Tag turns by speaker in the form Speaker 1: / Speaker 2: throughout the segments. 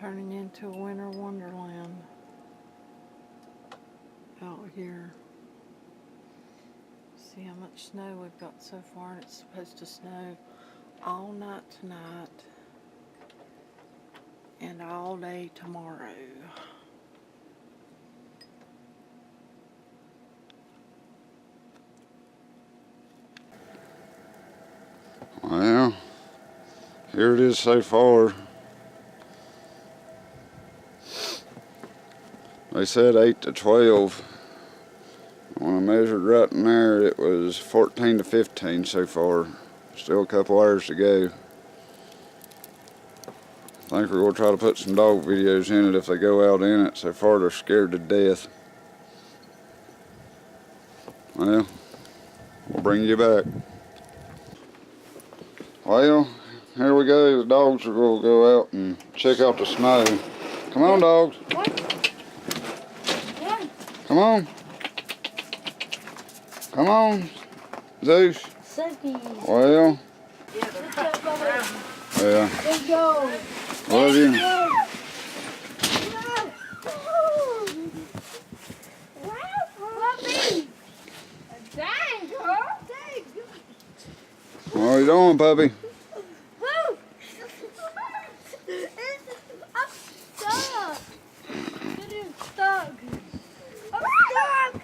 Speaker 1: Turning into a winter wonderland out here. See how much snow we've got so far, and it's supposed to snow all night tonight and all day tomorrow.
Speaker 2: Well, here it is so far. They said 8 to 12. When I measured right in there, it was 14 to 15 so far. Still a couple hours to go. I think we're going to try to put some dog videos in it if they go out in it. So far they're scared to death. Well, we'll bring you back. Well, here we go. The dogs are going to go out and check out the snow. Come on, dogs. Come on. Come on, Zeus. Well. Yeah.
Speaker 3: Let's go.
Speaker 2: Love you. What are you doing, puppy?
Speaker 3: I'm stuck. Getting stuck. I'm stuck.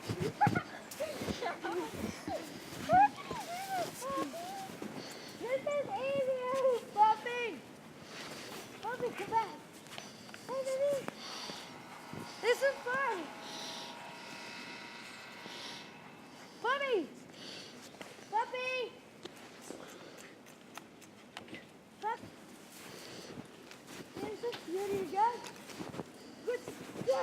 Speaker 3: This is easy, Puppy. Puppy, come back. Hey, baby. This is fun. Puppy. Puppy. Puppy. Is this ready to go? Good. Go.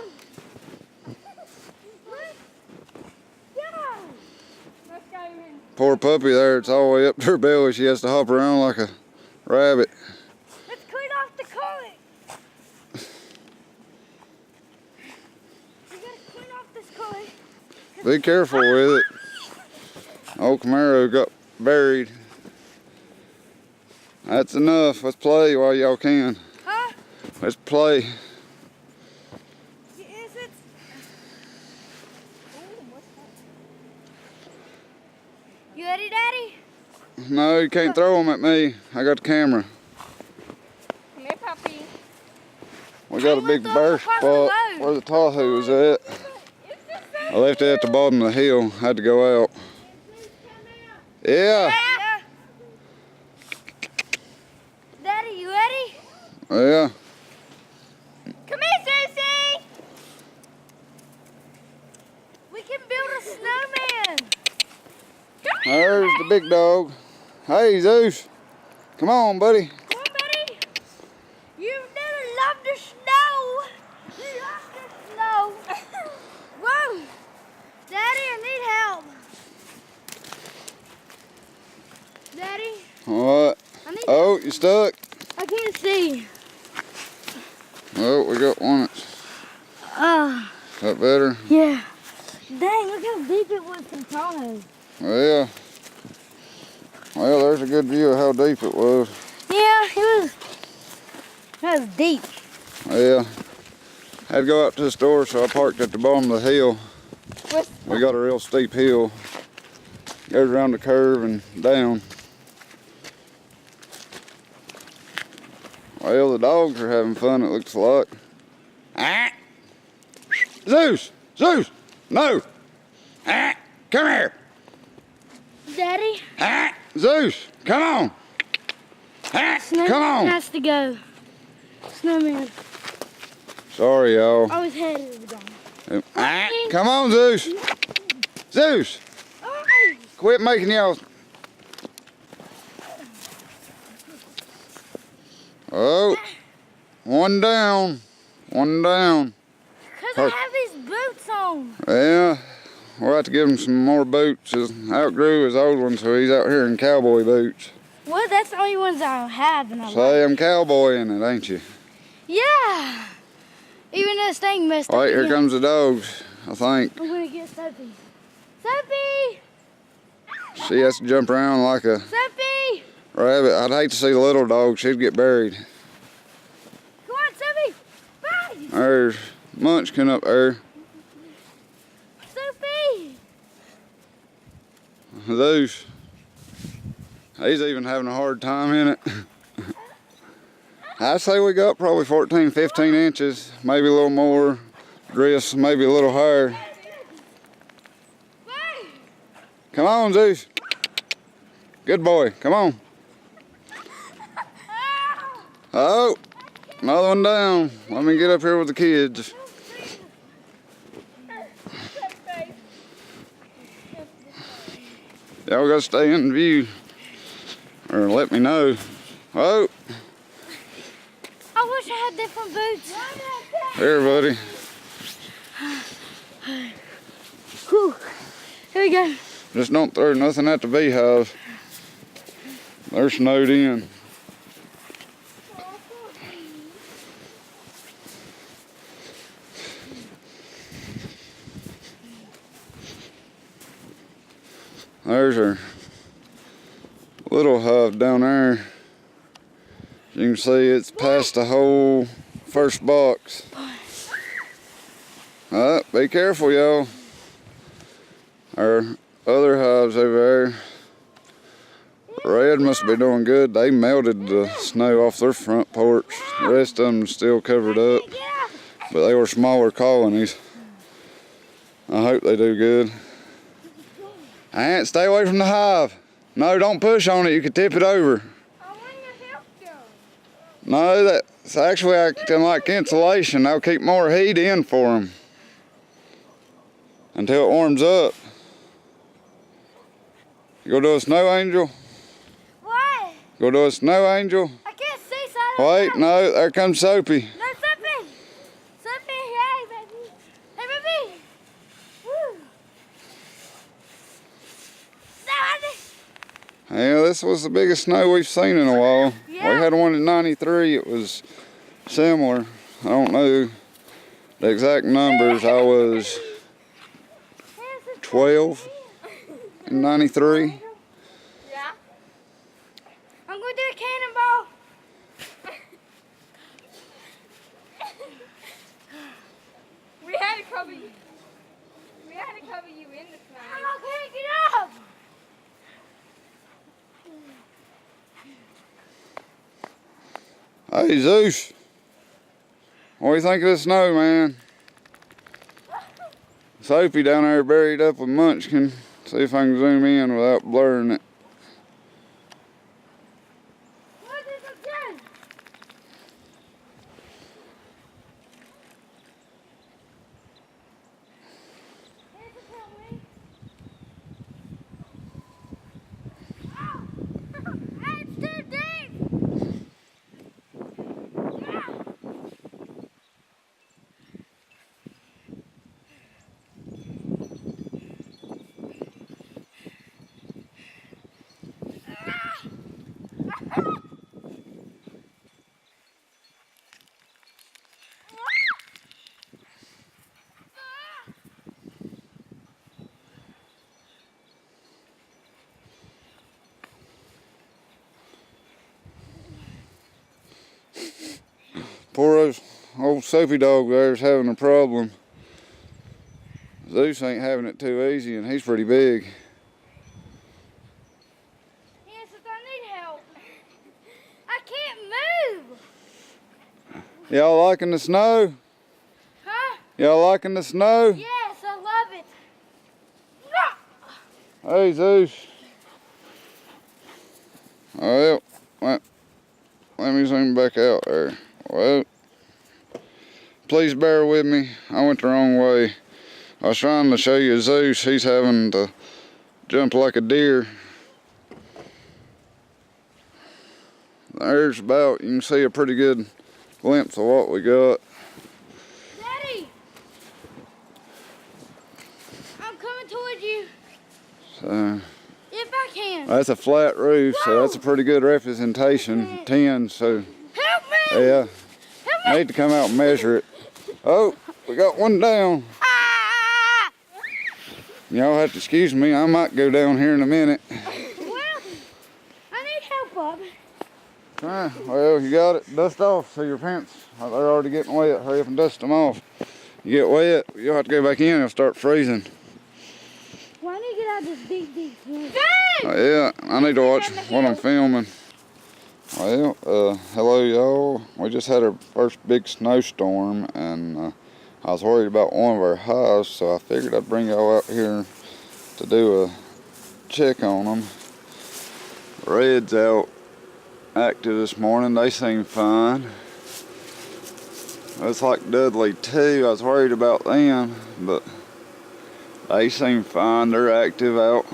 Speaker 3: Let's go in.
Speaker 2: Poor puppy there, it's all the way up to her belly. She has to hop around like a rabbit.
Speaker 3: Let's clean off the collar. We gotta clean off this collar.
Speaker 2: Be careful with it. Old Camaro got buried. That's enough. Let's play while y'all can.
Speaker 3: Huh?
Speaker 2: Let's play.
Speaker 3: Is it? Oh, what's that? You ready, Daddy?
Speaker 2: No, you can't throw them at me. I got the camera.
Speaker 3: Come here, puppy.
Speaker 2: We got a big bare spot where the Tahoe is at. I left it at the bottom of the hill. Had to go out. Yeah.
Speaker 3: Daddy, you ready?
Speaker 2: Yeah.
Speaker 3: Come here, Susie. We can build a snowman.
Speaker 2: There's the big dog. Hey, Zeus. Come on, buddy.
Speaker 3: Come on, buddy. You never loved the snow. You love the snow. Whoa. Daddy, I need help. Daddy,
Speaker 2: What?
Speaker 3: I need
Speaker 2: Oh, you stuck?
Speaker 3: I can't see.
Speaker 2: Oh, we got one. Is that better?
Speaker 3: Yeah. Dang, look how deep it was from Tahoe.
Speaker 2: Yeah. Well, there's a good view of how deep it was.
Speaker 3: Yeah, it was deep.
Speaker 2: Yeah. Had to go out to the store, so I parked at the bottom of the hill. We got a real steep hill. Goes around the curve and down. Well, the dogs are having fun, it looks like. Ah! Zeus! Zeus! No! Ah! Come here!
Speaker 3: Daddy?
Speaker 2: Ah! Zeus! Come on! Ah!
Speaker 3: Snowman
Speaker 2: Come on!
Speaker 3: has to go. Snowman.
Speaker 2: Sorry, y'all.
Speaker 3: Oh, his head is gone.
Speaker 2: Ah! Come on, Zeus! Zeus!
Speaker 3: Oh.
Speaker 2: Quit making y'all. Oh, one down, one down.
Speaker 3: Because I have these boots on.
Speaker 2: Yeah, we'll have to give him some more boots. He outgrew his old ones, so he's out here in cowboy boots.
Speaker 3: Well, that's the only ones I have. And I
Speaker 2: Say I'm cowboying it, ain't you?
Speaker 3: Yeah. Even this thing messed
Speaker 2: All
Speaker 3: up.
Speaker 2: right, here
Speaker 3: again.
Speaker 2: comes the dogs, I think.
Speaker 3: I'm going to get Sophie. Sophie!
Speaker 2: She has to jump around like a
Speaker 3: Sophie!
Speaker 2: rabbit. I'd hate to see the little dog. She'd get buried.
Speaker 3: Come on, Sophie!
Speaker 2: There's Munchkin up there.
Speaker 3: Sophie!
Speaker 2: Zeus. He's even having a hard time in it. I'd say we got probably 14, 15 inches, maybe a little more. Drifts maybe a little higher. Come on, Zeus. Good boy, come on. Oh, another one down. Let me get up here with the kids. Y'all gotta stay in view, or let me know. Oh.
Speaker 3: I wish I had different boots.
Speaker 2: Here, buddy.
Speaker 3: Whew. Here we go.
Speaker 2: Just don't throw nothing at the beehive. They're snowed in. There's our little hive down there. You can see it's past the whole first box. Be careful, y'all. Our other hives over there, Red must be doing good. They melted the snow off their front porch. The rest of them still covered up, but they were smaller colonies. I hope they do good. Ant, stay away from the hive. No, don't push on it. You could tip it over.
Speaker 3: I want your help, though.
Speaker 2: No, that's actually acting like insulation. They'll keep more heat in for them until it warms up. You go do a snow angel?
Speaker 3: What?
Speaker 2: Go do a snow angel?
Speaker 3: I can't see, so I don't
Speaker 2: Wait,
Speaker 3: know.
Speaker 2: no, there comes Soapy.
Speaker 3: No, Sophie. Sophie, hey, baby. Hey, baby. Woo.
Speaker 2: Yeah, this was the biggest snow we've seen in a while.
Speaker 3: Yeah.
Speaker 2: We had one in '93. It was similar. I don't know the exact numbers. I was 12 in '93.
Speaker 3: Yeah. I'm going to do a cannonball.
Speaker 4: We had to cover you. We had to cover you in the snow.
Speaker 3: I'm not going to get up.
Speaker 2: Hey, Zeus. What do you think of the snow, man? Soapy down there buried up with Munchkin. See if I can zoom in without blurring it.
Speaker 3: What is it again? Here's the family. Oh, it's too deep. Yeah.
Speaker 2: Poor old Soapy dog there's having a problem. Zeus ain't having it too easy, and he's pretty big.
Speaker 3: Yes, if I need help. I can't move.
Speaker 2: Y'all liking the snow?
Speaker 3: Huh?
Speaker 2: Y'all liking the snow?
Speaker 3: Yes, I love it.
Speaker 2: Hey, Zeus. Well, let me zoom back out there. Well, please bear with me. I went the wrong way. I was trying to show you Zeus. He's having to jump like a deer. There's about, you can see a pretty good glimpse of what we got.
Speaker 3: Daddy, I'm coming towards you.
Speaker 2: So,
Speaker 3: If I can.
Speaker 2: that's a flat roof, so that's a pretty good representation. 10, so
Speaker 3: Help me!
Speaker 2: yeah.
Speaker 3: Help me!
Speaker 2: Need to come out and measure it. Oh, we got one down.
Speaker 3: Ah!
Speaker 2: Y'all have to excuse me. I might go down here in a minute.
Speaker 3: Well, I need help, Bob.
Speaker 2: Well, you got it. Dust off so your pants, they're already getting wet. Hurry up and dust them off. You get wet, you'll have to go back in and it'll start freezing.
Speaker 3: Why do you get out of this deep swim?
Speaker 2: Yeah, I need to watch what I'm filming. Well, hello y'all. We just had our first big snowstorm and I was worried about one of our hives, so I figured I'd bring y'all out here to do a check on them. Red's out active this morning. They seem fine. Looks like Dudley too. I was worried about them, but they seem fine. They're active out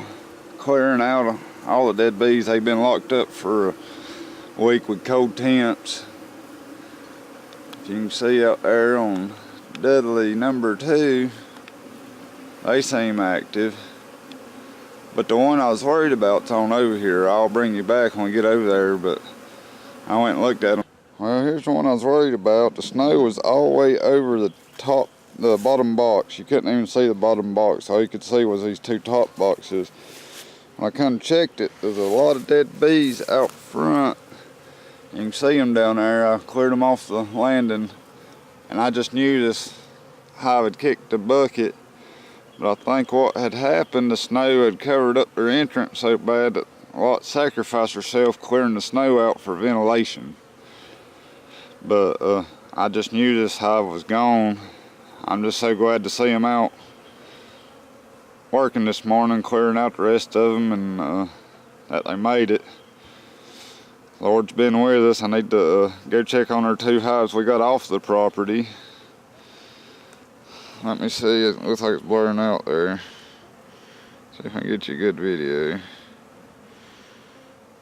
Speaker 2: clearing out all the dead bees. They've been locked up for a week with cold temps. If you can see out there on Dudley number 2, they seem active. But the one I was worried about's on over here. I'll bring you back when we get over there, but I went and looked at them. Well, here's the one I was worried about. The snow was all the way over the bottom box. You couldn't even see the bottom box. All you could see was these 2 top boxes. When I kind of checked it, there's a lot of dead bees out front. You can see them down there. I cleared them off the landing, and I just knew this hive had kicked the bucket. But I think what had happened, the snow had covered up their entrance so bad that Lot sacrificed herself clearing the snow out for ventilation. But I just knew this hive was gone. I'm just so glad to see them out working this morning, clearing out the rest of them, and that they made it. Lord's been with us. I need to go check on our 2 hives we got off the property. Let me see, it looks like it's blurring out there. See if I can get you a good video.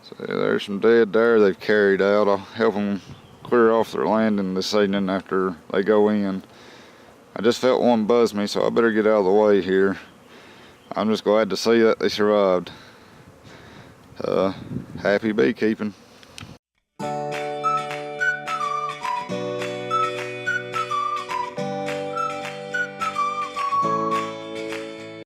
Speaker 2: So yeah, there's some dead there they've carried out. I'll help them clear off their landing this evening after they go in. I just felt one buzz me, so I better get out of the way here. I'm just glad to see that they survived. Happy beekeeping.